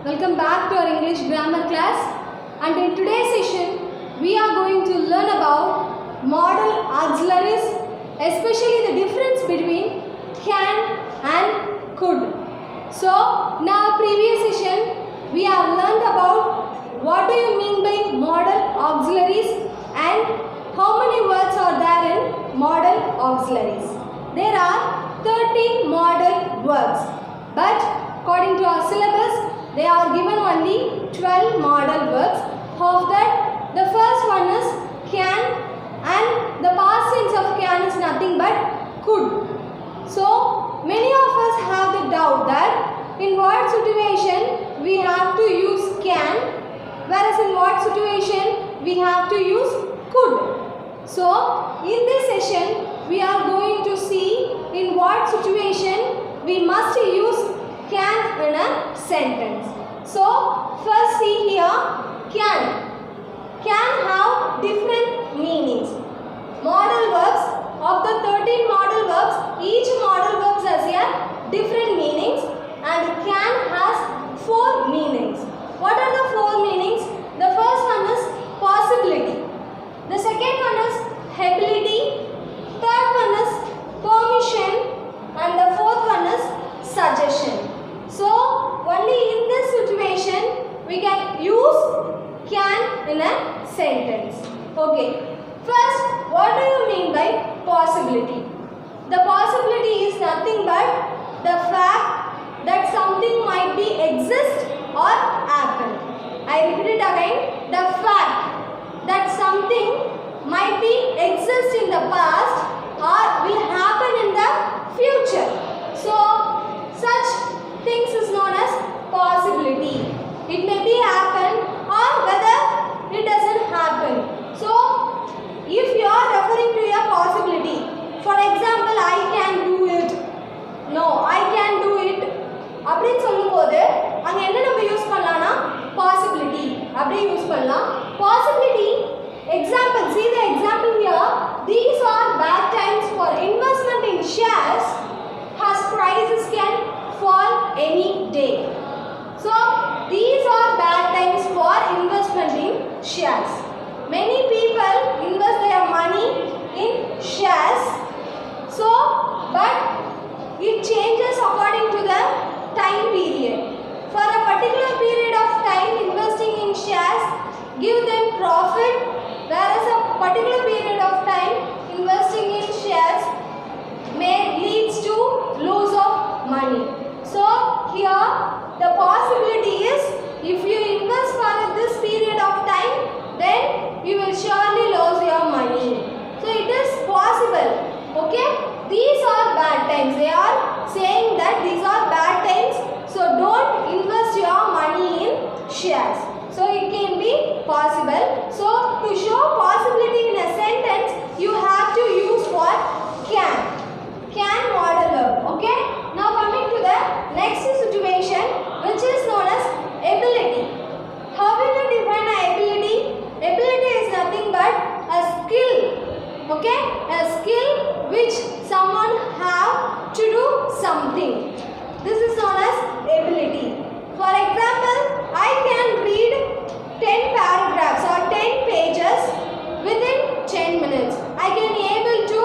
Welcome back to our English grammar class, and in today's session we are going to learn about modal auxiliaries, especially the difference between can and could. So in our previous session we have learned about what do you mean by modal auxiliaries and how many words are there in modal auxiliaries. There are 13 modal verbs, but according to our syllabus they are given only 12 modal verbs. Of that, the first one is can, and the past tense of can is nothing but could. So many of us have the doubt that in what situation we have to use can, whereas in what situation we have to use could. So in this session we are going to see in what situation we must use can in a sentence. So first see here, can have different meanings. Modal verbs, of the 13 modal verbs, each modal verbs has a different meanings, and can has 4 meanings. What are the 4 meanings? The first one is possibility. The second one is ability. Third one is permission, and the fourth one is suggestion. So only in this situation we can use can in a sentence. Okay. First, what do you mean by possibility? The possibility is nothing but the fact that something might be exist or happen. I repeat it again. The fact that something might be exist in the past or will happen in the future. So such things is known as possibility. It may be happen or whether it doesn't happen. So if you are referring to a possibility, for example, I can do it. No, I can do it. அப்படின்னு சொல்லும்போது அங்க என்ன நம்ம use பண்ணலாம்னா possibility அப்படி use பண்ணலாம். Possibility example, see the example here. These are bad times for investment in shares as prices can fall any day. So these are bad times for investment in shares. Many people invest their money in shares. So but it changes according to the time period. For a particular period of time, investing in shares give them profit, whereas a particular period of time investing in shares may leads to loss of money. So here the possibility is if you invest for this period of time, then you will surely lose your money. So it is possible. Okay, these are bad times. They are saying that these are bad times, so don't invest your money in shares. So it can be possible. So to show possibility in a sentence, you have to use what? Can modal verb. Okay, now coming to the next situation, which is known as ability. How will you define an ability? Ability is nothing but a skill. Okay, a skill which someone have to do something. This is known as ability. For example, I can read 10 paragraphs or 10 pages within 10 minutes. I can able to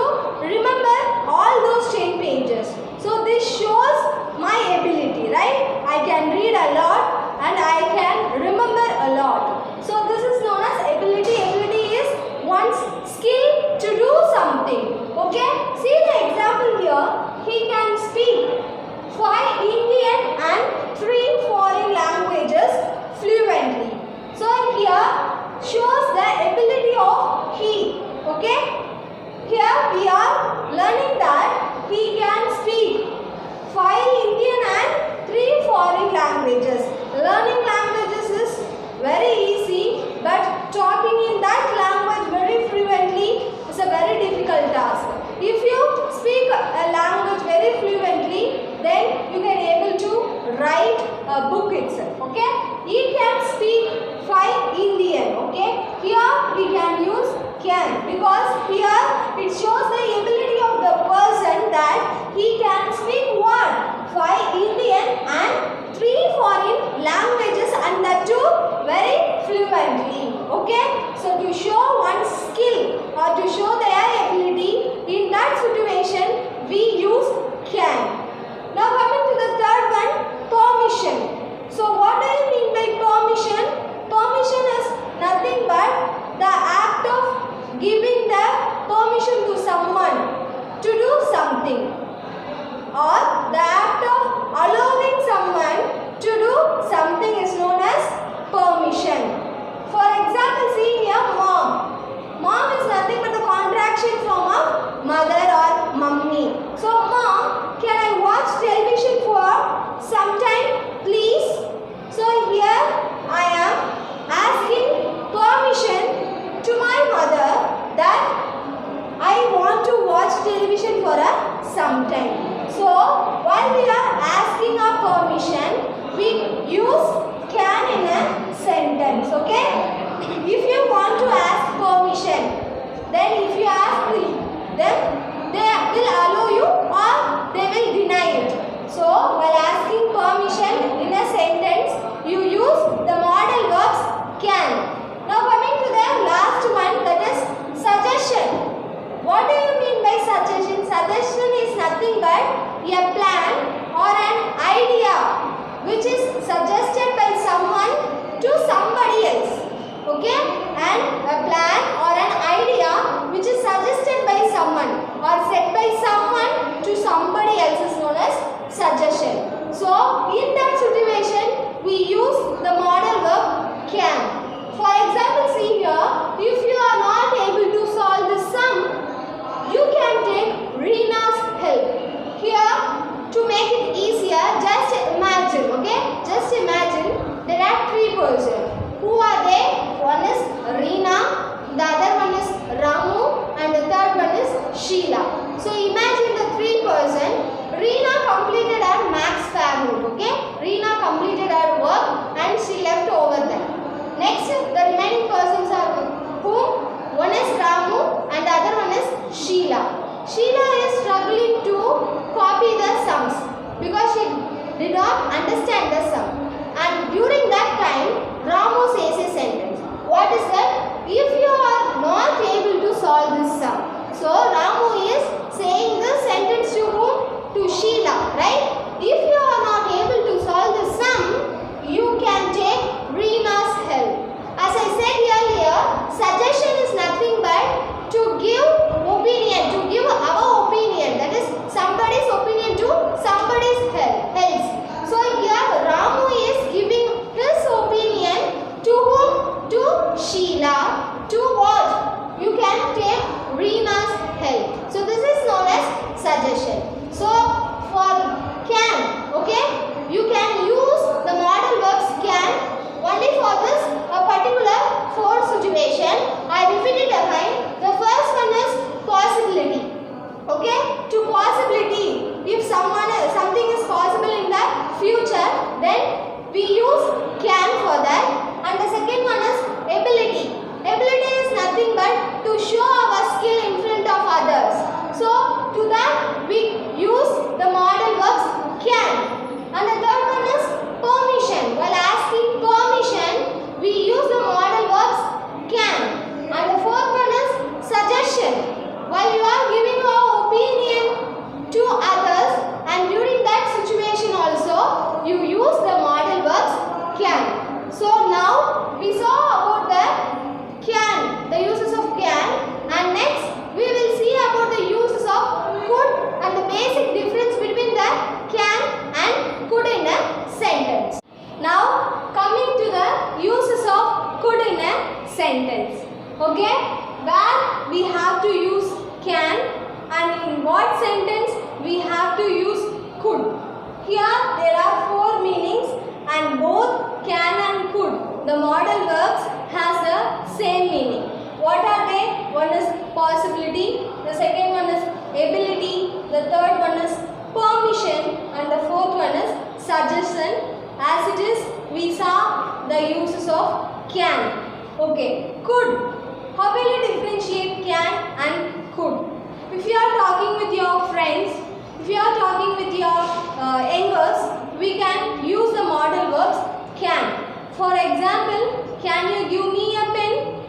remember all those 10 pages. So this shows my ability, right? I can read a lot and I can remember a lot. So this is known as ability. Ability is one's skill to do something. Okay? See the example here. He can speak 5 Indian and 3 foreign languages fluently. So here shows the ability of he. Okay? Here we are learning that he can speak 5 Indian and 3 foreign languages. Learning languages is very easy, but talking in that language very fluently is a very difficult task. If you speak a language very fluently, then you can able to write a book itself. Okay? He can speak 5 Indian. Okay? Here we can use can, because here it shows the ability of the person that he can speak what? 5 Indian and 3 foreign languages differently. Okay? So to show one's skill or to show their ability, in that situation we use can. Now coming to the third one, permission. So what do you mean by permission? Permission is nothing but the act of giving the permission to someone to do something, or the act of allowing someone to do something is known as permission. For example, see here mom. Mom is nothing but the contraction form of mother or mummy. So mom, can I watch television for some time please? So here I am asking permission to my mother that I want to watch television for some time. So while we are asking our permission, we use can in a sentence. Okay? If you want to ask permission, then if you ask them, they will allow you or they will deny it. So while asking permission in a sentence, you use the modal verbs can. Now coming to the last one, that is suggestion. What do you mean by suggestion? Suggestion is nothing but a plan or an idea which is suggested by someone to somebody else. Okay? And a plan or an idea which is suggested by someone or said by someone to somebody else is known as suggestion. So in that situation we use the modal verb can. For example, see here, if you are not able to solve the sum, you can take Reena's help. Here, to make it easier, just imagine, okay? Just imagine there are three persons. Who are they? One is Reena, the other one is Ramu, and the third one is Sheila. So imagine the three persons. Reena completed her maths fair note, okay? Reena completed her work and she left over there. Next, the remaining persons are whom? One is Ramu and the other one is Sheila. Sheila is struggling to copy the sums because she did not understand the sum. And during that time, Ramu says a sentence. What is that? If you are not able to solve this sum. So Ramu is saying this sentence to whom? To Sheila, right? If you are not able to solve the sum, you can take Reena's help. As I said earlier, suggestion is nothing but to give opinion, to give our opinion. That is somebody's opinion to somebody's else. So here Ramu is giving his opinion to whom? To Sheila. To what? You can take Reena's help. So this is known as suggestion. So for can, okay, you can use the modal verbs can only for this a particular four situation. I repeat it again. The first one is possibility. Okay, to possibility. If something is possible in the future, then we use can for that. And the second one is ability. Ability is nothing but to show our skill in front of others. So to that we use the modal verbs can. And the third one is permission. While asking permission, we use the modal verbs can. And the fourth one is suggestion. While you are giving your opinion to others, and during that situation also, you use the modal verbs can. So now we saw about the can, the uses of can, and next we will see about the uses of could and the basic difference between the can and could in a sentence. Now coming to the uses of could in a sentence. Okay, where we have to use can and in what sentence we have to use could. Here there are four meanings and both can and could, the modal verbs, has the same meaning. What are they? One is possibility, the second one is ability, the third one is permission, and the fourth one is suggestion. As it is, we saw the uses of can. Okay, could. How will you differentiate can and could? If you are talking with your friends, if you are talking with your youngers, we can use the modal verbs can. For example, can you give me a pen?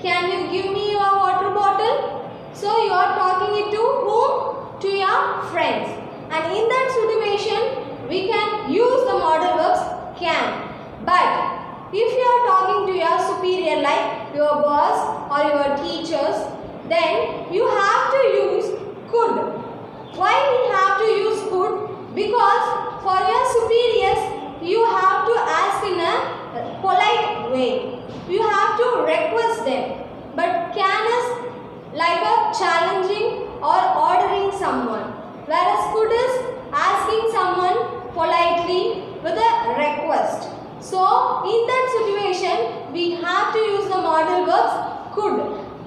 Can you give me your water bottle? So you are talking it to whom? To your friends. And in that situation, we can use the modal verbs can. But if you are talking to your superior like your boss or your teachers, then you have to use could. Why we have to use could? Because for your superiors, you have to ask in a polite way. You have to request them. But can is like a challenging or ordering someone. Whereas could is asking someone politely with a request. So in that situation, we have to use the modal verbs could.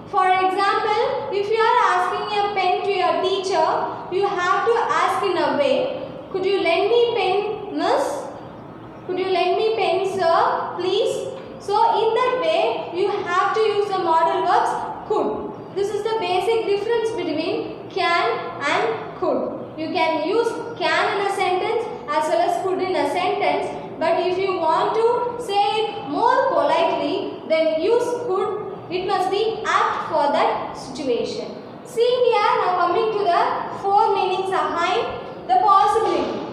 For example, if you are asking a pen to your teacher, you have to ask in a way, could you lend me pen, miss? Could you lend me pen, sir, please? So in that way, you have to use the modal verbs could. This is the basic difference between can and could. You can use can in a sentence as well as could in a sentence. But if you want to say it more politely, then use could. It must be apt for that situation. See here, now coming to the four meanings behind the possibility.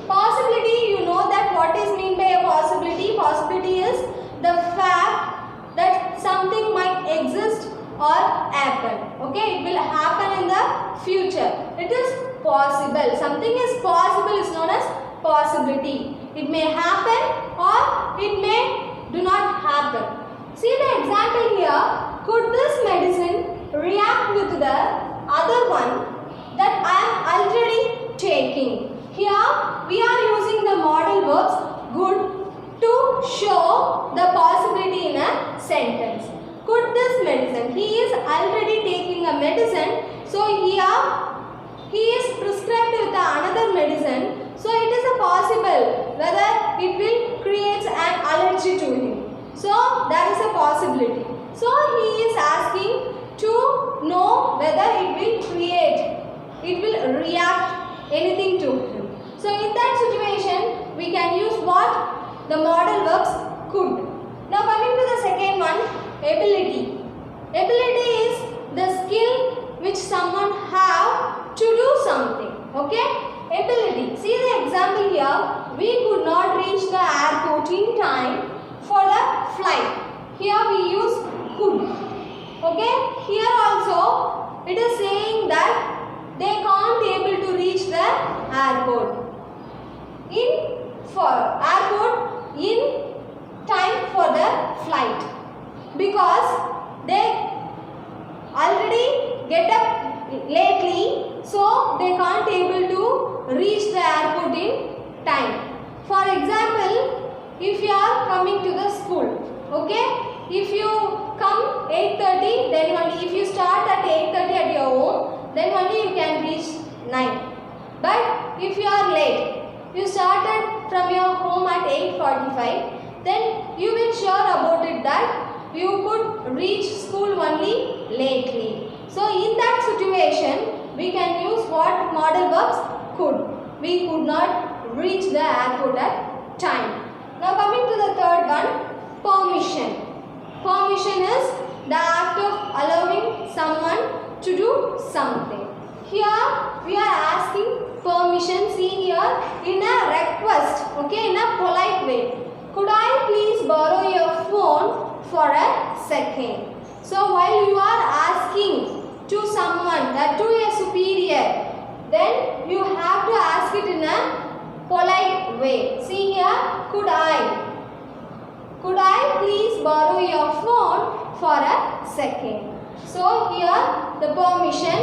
Possibility, you know that what is meant by a possibility. Possibility is the fact that something might exist or happen. Okay, it will happen in the future. It is possible. Something is possible is known as possibility. It may happen or it may do not happen. See the example here. Could this medicine react with the other one that I am already taking? Here we are using the modal verbs could to show the possibility in a sentence. Could this medicine? He is already taking a medicine. So here he is prescribed with another medicine. So it is a possible whether it will create an allergy to him. So that is a possibility. So he is asking to know whether it will create, it will react anything to him. So in that situation, we can use what? The modal verbs could. Now coming to the second one, ability. Ability is the skill which someone have to do something. Okay? Ability. See the example here. We could not reach the airport in time for the flight. Here we use could. Okay? Here also it is saying that they can't able to reach the airport in time for the flight because they already get up lately, so they can't able to reach the airport in time. For example, if you are coming to the school, okay, if you come 8:30, then only if you start at 8:30 at your home, then only you can reach 9. But if you are late, you started from your home at 8:45, then you will sure about it that you could reach school only lately. So in that situation, we can use what modal verbs could. We could not reach the airport at time. Now coming to the third one, permission. Permission is the act of allowing someone to do something. Here we are asking permission, see here, in a request, okay, in a polite way. Could I please borrow your phone for a second? So while you are asking to someone, to a superior, then you have to ask it in a polite way. See here, could I please borrow your phone for a second? So here the permission,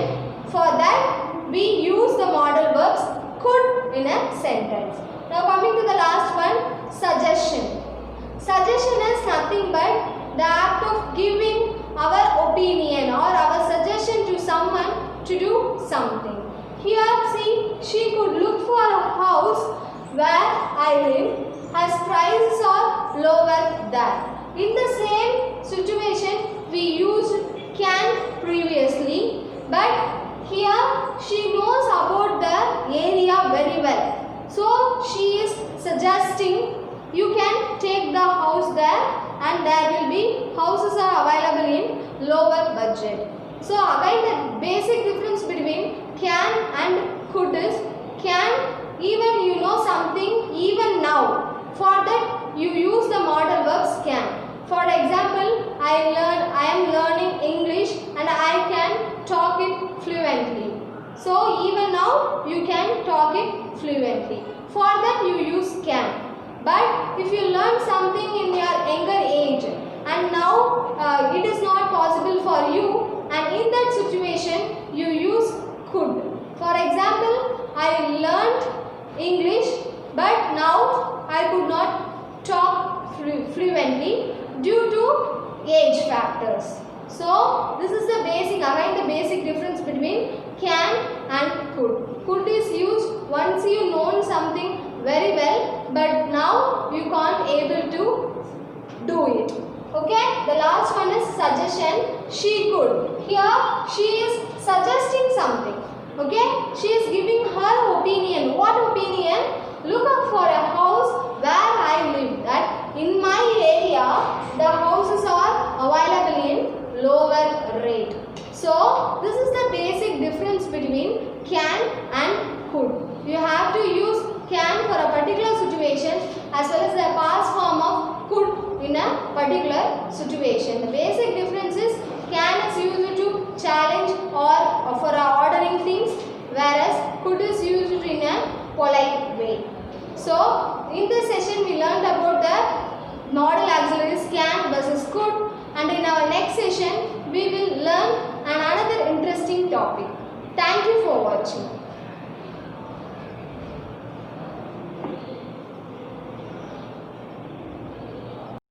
for that we use the modal verbs could in a sentence. Now coming to the last one, suggestion. Suggestion is nothing but the act of giving our opinion or our suggestion to someone to do something. Here see, she could look for a house where I live as prices are lower there. In the same situation, we used can previously, but here she knows about the area very well. So she is suggesting you can take the house there, and there will be houses are available in lower budget. So again, the basic difference between can and could is can even you know something even now. For that you use the modal verbs can. For example, I am learning English and I can talk it fluently. So even now you can talk it fluently. For that you use can. But if you learn something in your younger age and now it is not possible for you, and in that situation you use could. For example, I learned English but now I could not talk fluently due to age factors. So this is the basic, again the basic difference between can and could. Could is used once you know something very well, but now you can't able to do it. Okay, the last one is suggestion. She could. Here she is suggesting something. Okay, she is giving her opinion. What opinion? Look up for a house where I live. That in my area the houses are available in lower rate. So this is the basic difference between can and could. You have to use can for a particular situation as well as the past form of could in a particular situation. The basic difference is can is used to challenge or for ordering things, whereas could is used in a polite way. So in this session we learned about the modal auxiliaries can versus could, and in our next session we will learn another interesting topic. Thank you for watching.